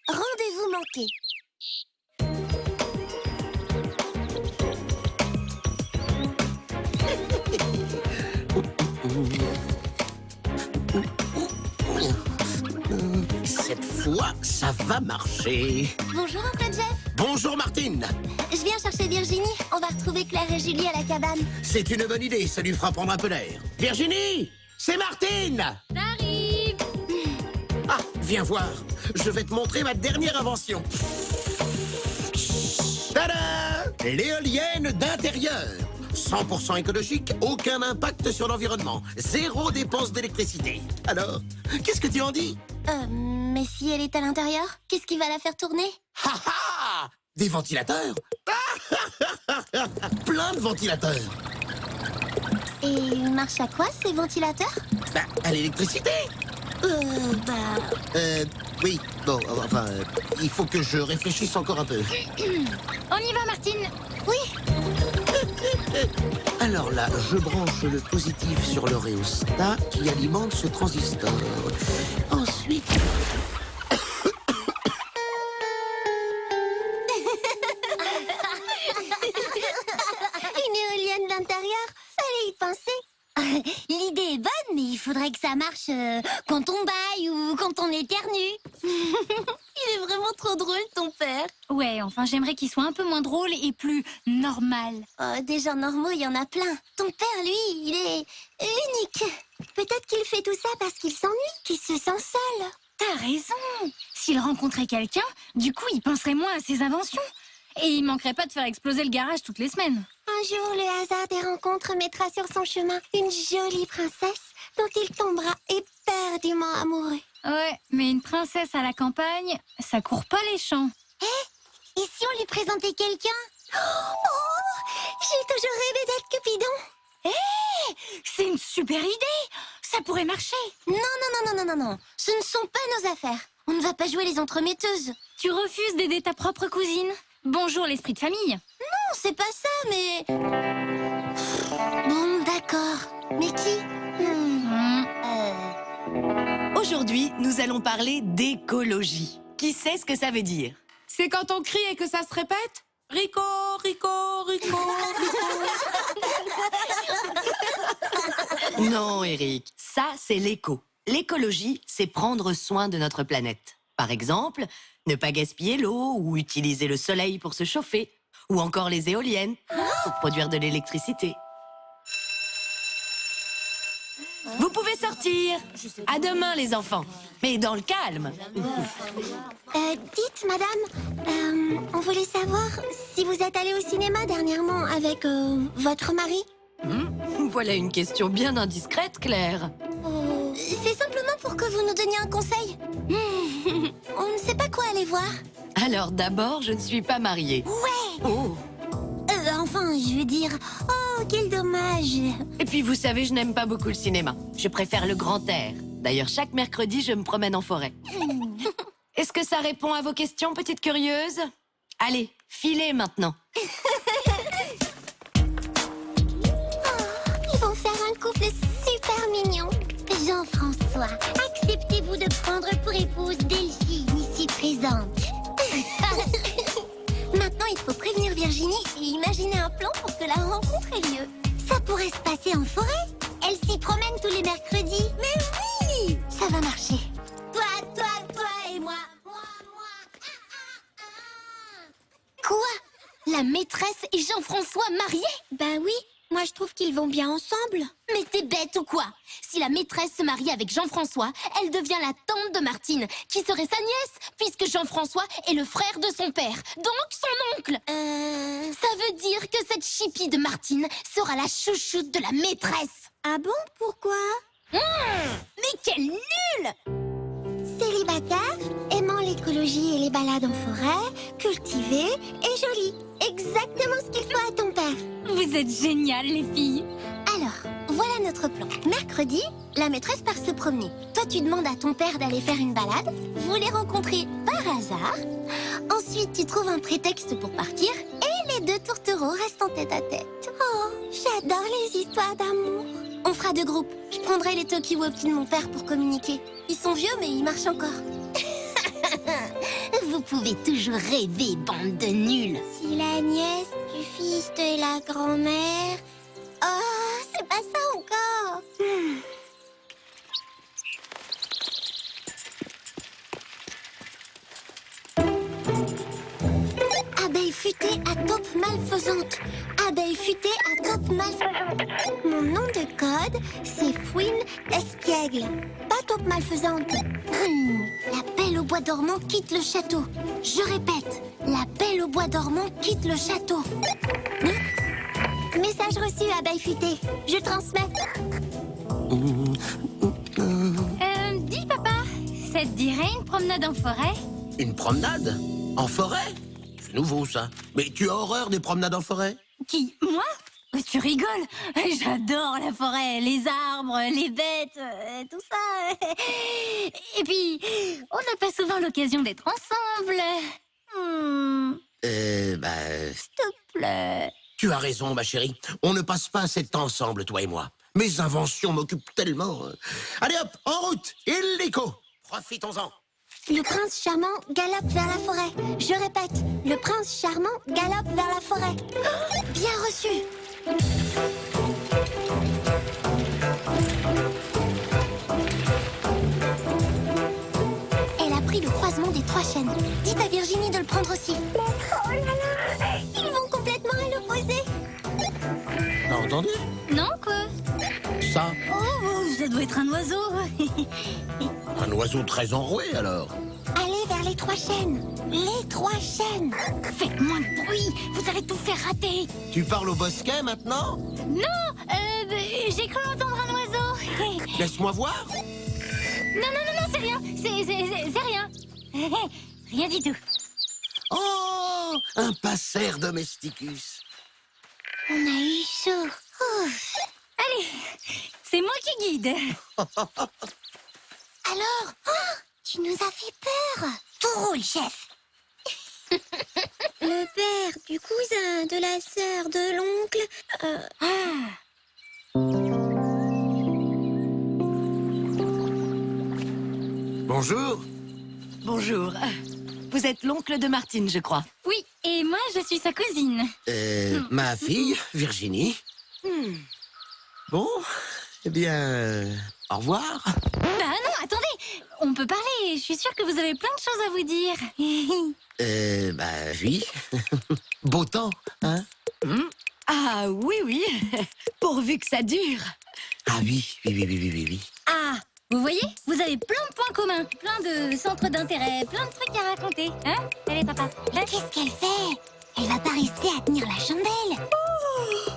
Rendez-vous manqué. Cette fois, ça va marcher. Bonjour, Oncle Jeff. Bonjour, Martine. Je viens chercher Virginie. On va retrouver Claire et Julie à la cabane. C'est une bonne idée, ça lui fera prendre un peu d'air. Virginie, c'est Martine. J'arrive. Ah, viens voir. Je vais te montrer ma dernière invention. Tada! L'éolienne d'intérieur. 100% écologique, aucun impact sur l'environnement. Zéro dépense d'électricité. Alors, qu'est-ce que tu en dis? Mais si elle est à l'intérieur, qu'est-ce qui va la faire tourner? Ha ha! Des ventilateurs? Plein de ventilateurs. Et ils marchent à quoi, ces ventilateurs? Bah, à l'électricité. Oui, bon, enfin, il faut que je réfléchisse encore un peu. On y va, Martine. Oui. Alors là, je branche le positif sur le rhéostat qui alimente ce transistor. Ensuite... Une éolienne d'intérieur, fallait y penser. L'idée est bonne, mais il faudrait que ça marche quand on baille ou quand on éternue. Il est vraiment trop drôle, ton père. Ouais, enfin, j'aimerais qu'il soit un peu moins drôle et plus normal. Oh, des gens normaux, il y en a plein. Ton père, lui, il est unique. Peut-être qu'il fait tout ça parce qu'il s'ennuie, qu'il se sent seul. T'as raison. S'il rencontrait quelqu'un, du coup, il penserait moins à ses inventions. Et il manquerait pas de faire exploser le garage toutes les semaines. Un jour, le hasard des rencontres mettra sur son chemin une jolie princesse dont il tombera éperdument amoureux. Ouais, mais une princesse à la campagne, ça court pas les champs. Et si on lui présentait quelqu'un? Oh, j'ai toujours rêvé d'être Cupidon. C'est une super idée. Ça pourrait marcher. Non. Ce ne sont pas nos affaires. On ne va pas jouer les entremetteuses. Tu refuses d'aider ta propre cousine. Bonjour l'esprit de famille. Non, c'est pas ça, mais... Bon, d'accord. Mais qui? Aujourd'hui, nous allons parler d'écologie. Qui sait ce que ça veut dire? C'est quand on crie et que ça se répète? Rico, Rico, Rico, Rico. Non, Eric, ça c'est l'éco. L'écologie, c'est prendre soin de notre planète. Par exemple, ne pas gaspiller l'eau ou utiliser le soleil pour se chauffer. Ou encore les éoliennes pour produire de l'électricité. Vous pouvez sortir. À demain, les enfants. Mais dans le calme. Dites, madame, on voulait savoir si vous êtes allée au cinéma dernièrement avec votre mari. Voilà une question bien indiscrète, Claire. C'est simplement pour que vous nous donniez un conseil. On ne sait pas quoi aller voir. Alors d'abord, je ne suis pas mariée. Ouais. Oh. Enfin, je veux dire... Oh, quel dommage. Et puis vous savez, je n'aime pas beaucoup le cinéma. Je préfère le grand air. D'ailleurs, chaque mercredi, je me promène en forêt. Est-ce que ça répond à vos questions, petite curieuse? Allez, filez maintenant. Ils vont faire un couple super mignon. Jean-François, acceptez-vous de prendre pour épouse Delphine, ici présente? Maintenant, il faut prévenir Virginie et imaginer un plan pour que la rencontre ait lieu. Ça pourrait se passer en forêt. Elle s'y promène tous les mercredis. Mais oui! Ça va marcher. Toi et moi, moi. Quoi? La maîtresse et Jean-François mariés? Bah oui, moi je trouve qu'ils vont bien ensemble. Mais t'es bête ou quoi? Si la maîtresse se marie avec Jean-François, elle devient la tante de Martine, qui serait sa nièce, puisque Jean-François est le frère de son père, donc son oncle. Ça veut dire que cette chipie de Martine sera la chouchoute de la maîtresse. Ah bon? Pourquoi? Mais quel nul! Célibataire, aimant l'écologie et les balades en forêt, cultivé et joli. Exactement ce qu'il faut à ton père. Vous êtes géniales, les filles. Alors, voilà notre plan. Mercredi, la maîtresse part se promener. Toi, tu demandes à ton père d'aller faire une balade. Vous les rencontrez par hasard. Ensuite, tu trouves un prétexte pour partir. Et les deux tourtereaux restent en tête à tête. Oh, j'adore les histoires d'amour. On fera deux groupes. Je prendrai les talkie-walkie de mon père pour communiquer. Ils sont vieux, mais ils marchent encore. Vous pouvez toujours rêver, bande de nuls. Si la nièce du fils de la grand-mère... Oh, c'est pas ça encore. Abeille futée à taupe malfaisante. Abeille futée à taupe malfaisante. Mon nom de code, c'est Fouine Espiègle. Pas taupe malfaisante. La belle au bois dormant quitte le château. Je répète, la belle au bois dormant quitte le château. Message reçu, abeille futée. Je transmets. Dis, papa, ça te dirait une promenade en forêt? Une promenade? En forêt? C'est nouveau, ça. Mais tu as horreur des promenades en forêt? Qui? Moi? Tu rigoles? J'adore la forêt, les arbres, les bêtes, tout ça. Et puis, on n'a pas souvent l'occasion d'être ensemble. S'il te plaît. Tu as raison, ma chérie. On ne passe pas assez de temps ensemble, toi et moi. Mes inventions m'occupent tellement. Allez hop, en route! Illico! Profitons-en! Le prince charmant galope vers la forêt. Je répète, le prince charmant galope vers la forêt. Bien reçu. Elle a pris le croisement des trois chênes. Dites à Virginie de le prendre aussi. Oh là là, ils vont complètement à l'opposé. T'as entendu? Non, quoi? Ça? Oh, ça doit être un oiseau. Un oiseau très enroué, alors. Allez vers les trois chênes. Les trois chênes. Faites moins de bruit, vous allez tout faire rater. Tu parles au bosquet, maintenant? Non, j'ai cru entendre un oiseau. Laisse-moi voir. Non, c'est rien. C'est rien. Rien du tout. Oh! Un passer domesticus. On a eu chaud. Ouf. Allez, c'est moi qui guide. Alors, tu nous as fait peur. Tout roule, chef. Le père, du cousin, de la sœur, de l'oncle. Bonjour. Bonjour. Vous êtes l'oncle de Martine, je crois. Oui, et moi, je suis sa cousine. Ma fille, Virginie. Bon, eh bien, au revoir. Bah non, attendez, on peut parler. Je suis sûre que vous avez plein de choses à vous dire. Oui. Beau temps, hein? Ah oui, pourvu que ça dure. Ah oui. Ah, vous voyez, vous avez plein de points communs, plein de centres d'intérêt, plein de trucs à raconter. Hein? Allez, papa. Là, Qu'est-ce qu'elle fait? Elle va pas rester à tenir la chandelle.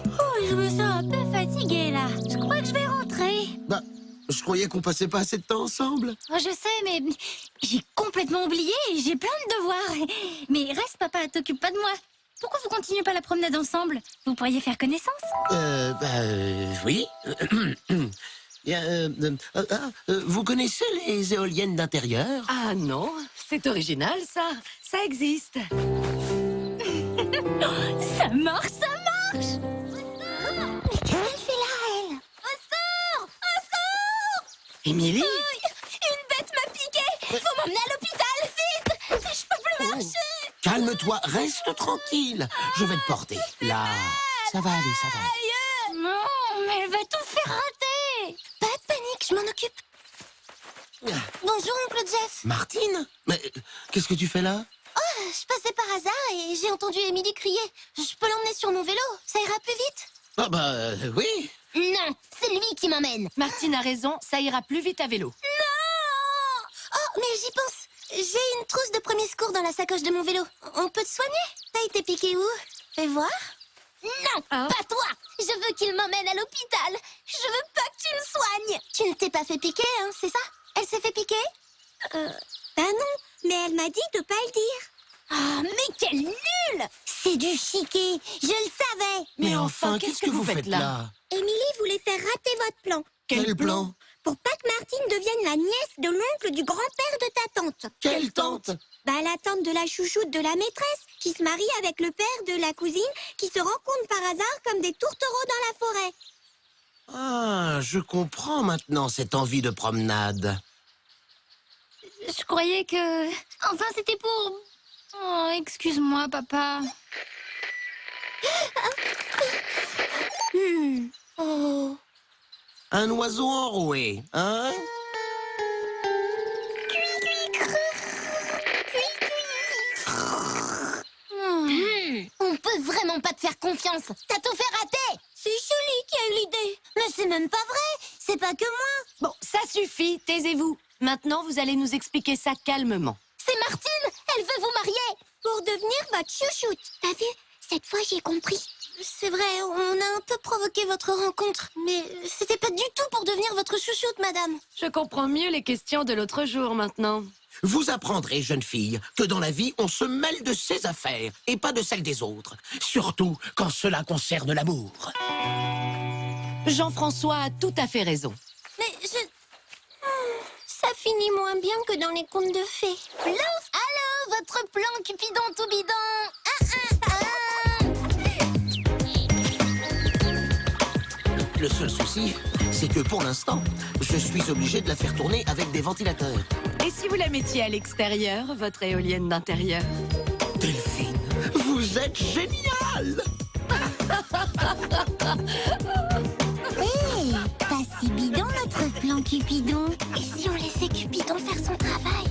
Oh, je me sens un peu fatiguée, là. Je crois que je vais rentrer. Bah, je croyais qu'on passait pas assez de temps ensemble. Oh, je sais, mais j'ai complètement oublié et j'ai plein de devoirs. Mais reste, papa, t'occupe pas de moi. Pourquoi vous continuez pas la promenade ensemble? Vous pourriez faire connaissance. Oui. Vous connaissez les éoliennes d'intérieur? Ah non, c'est original ça. Ça existe. Ça marche, ça marche. Mais qu'est-ce qu'elle fait là, elle? Au secours! Au secours! Émilie? Une bête m'a piqué! Faut m'emmener à l'hôpital, vite! Je peux plus marcher! Calme-toi, reste tranquille. Je vais te porter. Là, ça va aller, ça va aller. Non, mais elle va tout faire rater. Pas de panique, je m'en occupe. Bonjour, oncle Jeff. Martine? Mais qu'est-ce que tu fais là? Je passais par hasard et j'ai entendu Émilie crier. Je peux l'emmener sur mon vélo, ça ira plus vite. Ah bah oui. Non, c'est lui qui m'emmène. Martine a raison, ça ira plus vite à vélo. Non! Oh, mais j'y pense. J'ai une trousse de premier secours dans la sacoche de mon vélo. On peut te soigner? T'as été piqué où? Fais voir. Non, pas toi. Je veux qu'il m'emmène à l'hôpital. Je veux pas que tu me soignes. Tu ne t'es pas fait piquer, hein, c'est ça? Elle s'est fait piquer? Bah non, mais elle m'a dit de pas le dire. Ah, mais quel nul! C'est du chiquet, je le savais. Mais enfin, qu'est-ce que vous faites là? Émilie voulait faire rater votre plan. Quel plan? Pour pas que Martine devienne la nièce de l'oncle du grand-père de ta tante. Quelle tante? Bah, la tante de la chouchoute de la maîtresse, qui se marie avec le père de la cousine, qui se rencontrent par hasard comme des tourtereaux dans la forêt. Ah, je comprends maintenant cette envie de promenade. Je croyais que... Enfin, c'était pour... Oh, excuse-moi, papa. Oh. Un oiseau enroué, hein? On peut vraiment pas te faire confiance. T'as tout fait rater. C'est Julie qui a eu l'idée. Mais c'est même pas vrai. C'est pas que moi. Bon, ça suffit, taisez-vous. Maintenant, vous allez nous expliquer ça calmement. C'est Martine. Elle veut vous marier. Pour devenir votre chouchoute. T'as vu? Cette fois, j'ai compris. C'est vrai, on a un peu provoqué votre rencontre. Mais c'était pas du tout pour devenir votre chouchoute, madame. Je comprends mieux les questions de l'autre jour maintenant. Vous apprendrez, jeune fille, que dans la vie, on se mêle de ses affaires et pas de celles des autres. Surtout quand cela concerne l'amour. Jean-François a tout à fait raison. Mais ça finit moins bien que dans les contes de fées. Plouf! Allô, votre plan Cupidon tout bidon. Le seul souci, c'est que pour l'instant, je suis obligé de la faire tourner avec des ventilateurs. Et si vous la mettiez à l'extérieur, votre éolienne d'intérieur? Delphine, vous êtes géniale! Hé, pas si bidon notre plan Cupidon. Et si on laissait Cupidon faire son travail?